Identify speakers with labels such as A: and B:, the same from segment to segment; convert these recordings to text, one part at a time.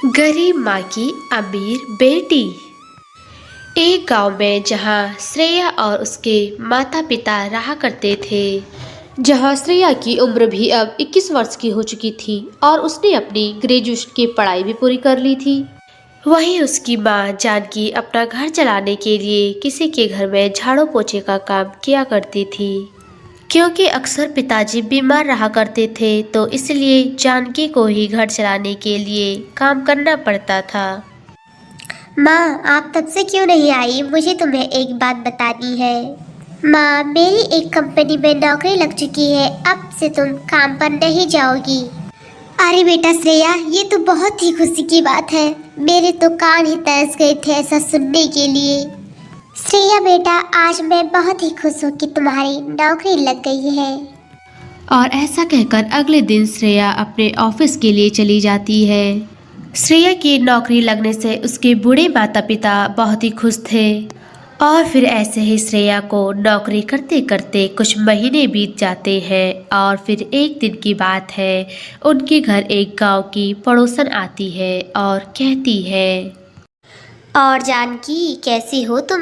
A: गरीब माँ की अमीर बेटी। एक गांव में जहां श्रेया और उसके माता पिता रहा करते थे, जहां श्रेया की उम्र भी अब 21 वर्ष की हो चुकी थी और उसने अपनी ग्रेजुएशन की पढ़ाई भी पूरी कर ली थी। वहीं उसकी माँ जानकी अपना घर चलाने के लिए किसी के घर में झाड़ू पोछे का काम किया करती थी। क्योंकि अक्सर पिताजी बीमार रहा करते थे तो इसलिए जानकी को ही घर चलाने के लिए काम करना पड़ता था।
B: माँ, आप तब से क्यों नहीं आई? मुझे तुम्हें एक बात बतानी है। माँ, मेरी एक कंपनी में नौकरी लग चुकी है। अब से तुम काम पर नहीं जाओगी। अरे बेटा श्रेया, ये तो बहुत ही खुशी की बात है। मेरे तो कान ही तरस गए थे ऐसा सुनने के लिए। श्रेया बेटा, आज मैं बहुत ही खुश हूँ कि तुम्हारी नौकरी लग गई है।
A: और ऐसा कहकर अगले दिन श्रेया अपने ऑफिस के लिए चली जाती है। श्रेया की नौकरी लगने से उसके बूढ़े माता पिता बहुत ही खुश थे। और फिर ऐसे ही श्रेया को नौकरी करते करते कुछ महीने बीत जाते हैं और फिर एक दिन की बात है, उनके घर एक गांव की पड़ोसन आती है और कहती है,
B: और जानकी, कैसी हो तुम?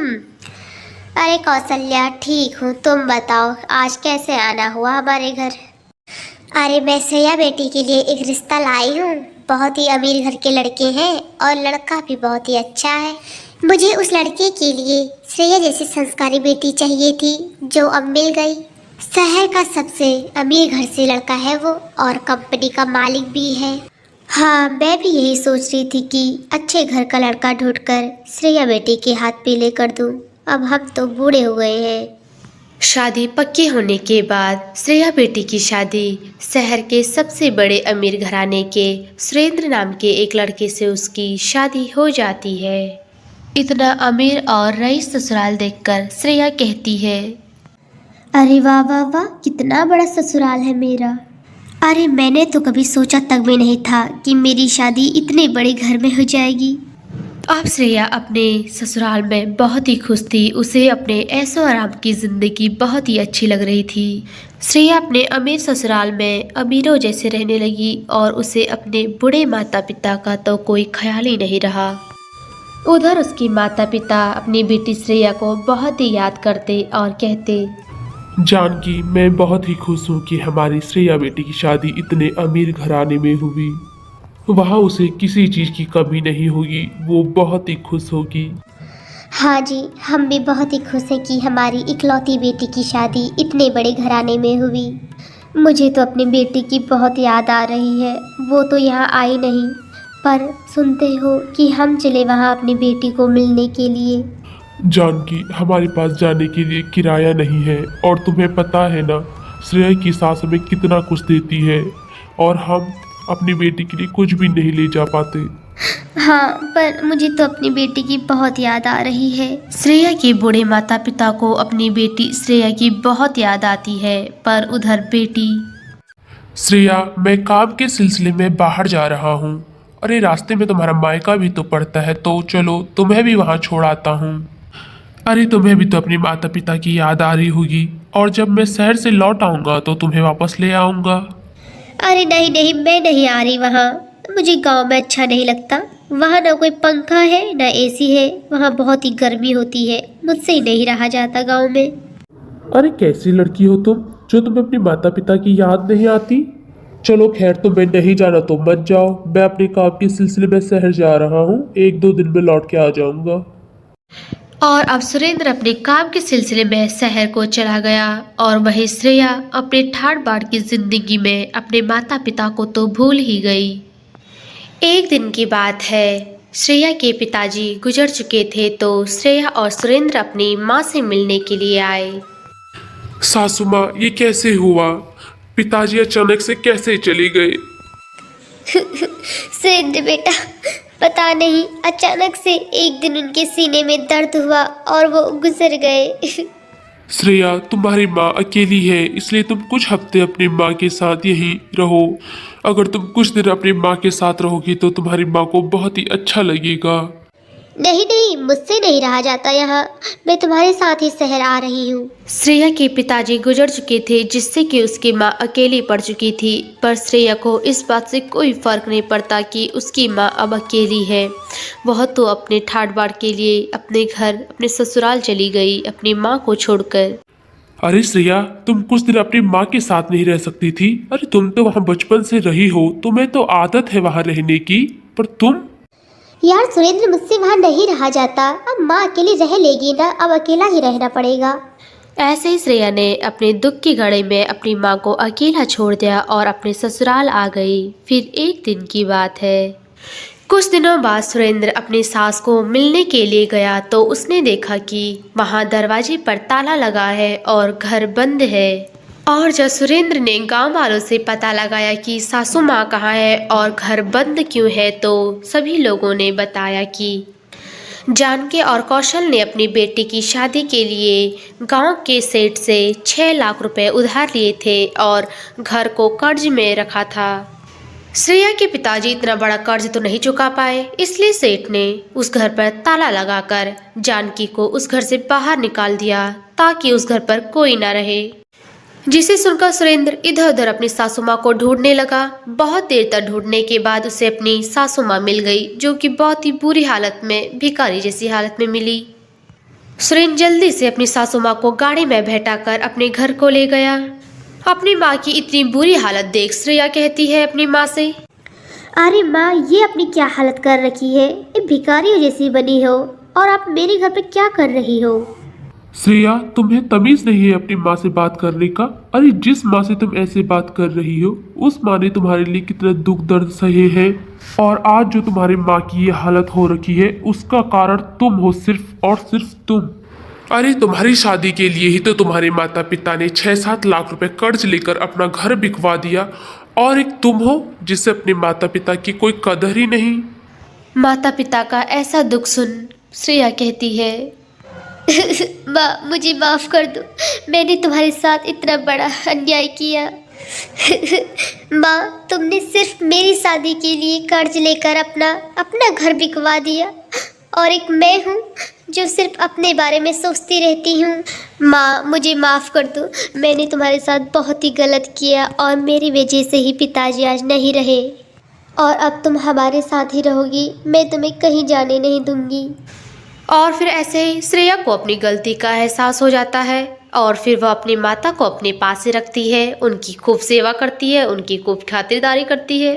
B: अरे कौशल्या, ठीक हूँ। तुम बताओ, आज कैसे आना हुआ हमारे घर? अरे मैं श्रेया बेटी के लिए एक रिश्ता लाई हूँ। बहुत ही अमीर घर के लड़के हैं और लड़का भी बहुत ही अच्छा है। मुझे उस लड़के के लिए श्रेया जैसी संस्कारी बेटी चाहिए थी, जो अब मिल गई। शहर का सबसे अमीर घर से लड़का है वो, और कंपनी का मालिक भी है। हाँ, मैं भी यही सोच रही थी कि अच्छे घर का लड़का ढूंढकर श्रेया बेटी के हाथ पीले कर दूं। अब हम तो बूढ़े हो गए हैं।
A: शादी पक्की होने के बाद श्रेया बेटी की शादी शहर के सबसे बड़े अमीर घराने के सुरेंद्र नाम के एक लड़के से उसकी शादी हो जाती है। इतना अमीर और रईस ससुराल देखकर श्रेया कहती है,
B: अरे वाह वाह वाह, कितना बड़ा ससुराल है मेरा। अरे मैंने तो कभी सोचा तक भी नहीं था कि मेरी शादी इतने बड़े घर में हो जाएगी।
A: अब श्रेया अपने ससुराल में बहुत ही खुश थी। उसे अपने ऐशो आराम की ज़िंदगी बहुत ही अच्छी लग रही थी। श्रेया अपने अमीर ससुराल में अमीरों जैसे रहने लगी और उसे अपने बूढ़े माता पिता का तो कोई ख्याल ही नहीं रहा। उधर उसकी माता पिता अपनी बेटी श्रेया को बहुत ही याद करते और कहते,
C: जानकी, मैं बहुत ही खुश हूँ कि हमारी श्रेया बेटी की शादी इतने अमीर घराने में हुई। वहाँ उसे किसी चीज़ की कमी नहीं होगी, वो बहुत ही खुश होगी।
B: हाँ जी, हम भी बहुत ही खुश हैं कि हमारी इकलौती बेटी की शादी इतने बड़े घराने में हुई। मुझे तो अपनी बेटी की बहुत याद आ रही है। वो तो यहाँ आई नहीं, पर सुनते हो कि हम चले वहाँ अपनी बेटी को मिलने के लिए।
C: जानकी, हमारे पास जाने के लिए किराया नहीं है और तुम्हें पता है ना, श्रेया की सास हमें कितना कुछ देती है और हम अपनी बेटी के लिए कुछ भी नहीं ले जा पाते।
B: हाँ, पर मुझे तो अपनी बेटी की बहुत याद आ रही है।
A: श्रेया के बूढ़े माता पिता को अपनी बेटी श्रेया की बहुत याद आती है, पर उधर बेटी,
C: श्रेया, मैं काम के सिलसिले में बाहर जा रहा हूँ। अरे रास्ते में तुम्हारा मायका भी तो पड़ता है, तो चलो तुम्हें भी वहाँ छोड़ आता हूँ। अरे तुम्हें भी तो अपनी माता पिता की याद आ रही होगी, और जब मैं शहर से लौट आऊँगा तो तुम्हें वापस ले आऊँगा।
B: अरे नहीं नहीं, मैं नहीं आ रही वहाँ। मुझे गांव में अच्छा नहीं लगता। वहाँ ना कोई पंखा है ना एसी है। वहाँ बहुत ही गर्मी होती है। मुझसे ही नहीं रहा जाता गांव में।
C: अरे कैसी लड़की हो तुम, जो तुम्हें अपने माता पिता की याद नहीं आती। चलो खैर, तुम्हें नहीं जाना तो मत जाओ। मैं अपने काम के सिलसिले में शहर जा रहा हूँ, 1-2 दिन में लौट के आ जाऊँगा।
A: और अब सुरेंद्र अपने काम के सिलसिले में शहर को चला गया और वहीं श्रेया अपने ठाड़ बाड़ की जिंदगी में अपने माता पिता को तो भूल ही गई। एक दिन की बात है, श्रेया के पिताजी गुजर चुके थे तो श्रेया और सुरेंद्र अपनी माँ से मिलने के लिए आए।
C: सासू माँ, ये कैसे हुआ? पिताजी अचानक से कैसे चले गए?
B: सुरेंद्र बेटा, पता नहीं, अचानक से एक दिन उनके सीने में दर्द हुआ और वो गुजर गए।
C: श्रेया, तुम्हारी माँ अकेली है, इसलिए तुम कुछ हफ्ते अपनी माँ के साथ यहीं रहो। अगर तुम कुछ दिन अपनी माँ के साथ रहोगी तो तुम्हारी माँ को बहुत ही अच्छा लगेगा।
B: नहीं नहीं, मुझसे नहीं रहा जाता यहाँ। मैं तुम्हारे साथ ही शहर आ रही हूँ।
A: श्रेया के पिताजी गुजर चुके थे, जिससे कि उसकी माँ अकेली पड़ चुकी थी। पर श्रेया को इस बात से कोई फर्क नहीं पड़ता कि उसकी माँ अब अकेली है। वह तो अपने ठाट बाट के लिए अपने घर, अपने ससुराल चली गई, अपनी माँ को छोड़कर।
C: अरे श्रेया, तुम कुछ दिन अपनी माँ के साथ नहीं रह सकती थी? अरे तुम तो वहाँ बचपन से रही हो, तुम्हें तो आदत है वहाँ रहने की, पर तुम।
B: यार सुरेंद्र, मुझसे वहाँ नहीं रहा जाता। अब माँ अकेली रह लेगी ना, अब अकेला ही रहना पड़ेगा।
A: ऐसे ही श्रेया ने अपने दुख की घड़ी में अपनी माँ को अकेला छोड़ दिया और अपने ससुराल आ गई। फिर एक दिन की बात है। कुछ दिनों बाद सुरेंद्र अपनी सास को मिलने के लिए गया तो उसने देखा कि वहां दरवाजे पर ताला लगा है और घर बंद है। और जब सुरेंद्र ने गांव वालों से पता लगाया कि सासू माँ कहाँ है और घर बंद क्यों है, तो सभी लोगों ने बताया कि जानकी और कौशल ने अपनी बेटी की शादी के लिए गांव के सेठ से 6 लाख रुपए उधार लिए थे और घर को कर्ज में रखा था। श्रेया के पिताजी इतना बड़ा कर्ज तो नहीं चुका पाए, इसलिए सेठ ने उस घर पर ताला लगाकर जानकी को उस घर से बाहर निकाल दिया ताकि उस घर पर कोई ना रहे। जिसे सुनकर सुरेंद्र इधर उधर अपनी सासू माँ को ढूंढने लगा। बहुत देर तक ढूंढने के बाद उसे अपनी सासू माँ मिल गई, जो कि बहुत ही बुरी हालत में, भिखारी जैसी हालत में मिली। सुरेंद्र जल्दी से अपनी सासू माँ को गाड़ी में बैठाकर अपने घर को ले गया। अपनी माँ की इतनी बुरी हालत देख श्रेया कहती है अपनी माँ से,
B: अरे माँ, ये अपनी क्या हालत कर रखी है? ये भिखारी जैसी बनी हो और आप मेरे घर पे क्या कर रही हो?
C: श्रेया, तुम्हें तमीज नहीं है अपनी माँ से बात करने का? अरे जिस माँ से तुम ऐसे बात कर रही हो, उस माँ ने तुम्हारे लिए कितना दुख दर्द सहे हैं, और आज जो तुम्हारी माँ की ये हालत हो रखी है उसका कारण तुम हो, सिर्फ और सिर्फ तुम। अरे तुम्हारी शादी के लिए ही तो तुम्हारे माता पिता ने 6-7 लाख रुपए कर्ज लेकर अपना घर बिकवा दिया, और एक तुम हो जिसे अपने माता पिता की कोई कदर ही नहीं।
A: माता पिता का ऐसा दुख सुन श्रेया कहती है,
B: माँ, मुझे माफ़ कर दो। मैंने तुम्हारे साथ इतना बड़ा अन्याय किया। माँ, तुमने सिर्फ मेरी शादी के लिए कर्ज लेकर अपना घर बिकवा दिया, और एक मैं हूँ जो सिर्फ अपने बारे में सोचती रहती हूँ। माँ, मुझे माफ़ कर दो। मैंने तुम्हारे साथ बहुत ही गलत किया और मेरी वजह से ही पिताजी आज नहीं रहे, और अब तुम हमारे साथ ही रहोगी। मैं तुम्हें कहीं जाने नहीं दूंगी।
A: और फिर ऐसे ही श्रेया को अपनी गलती का एहसास हो जाता है और फिर वह अपनी माता को अपने पास ही रखती है, उनकी खूब सेवा करती है, उनकी खूब खातिरदारी करती है।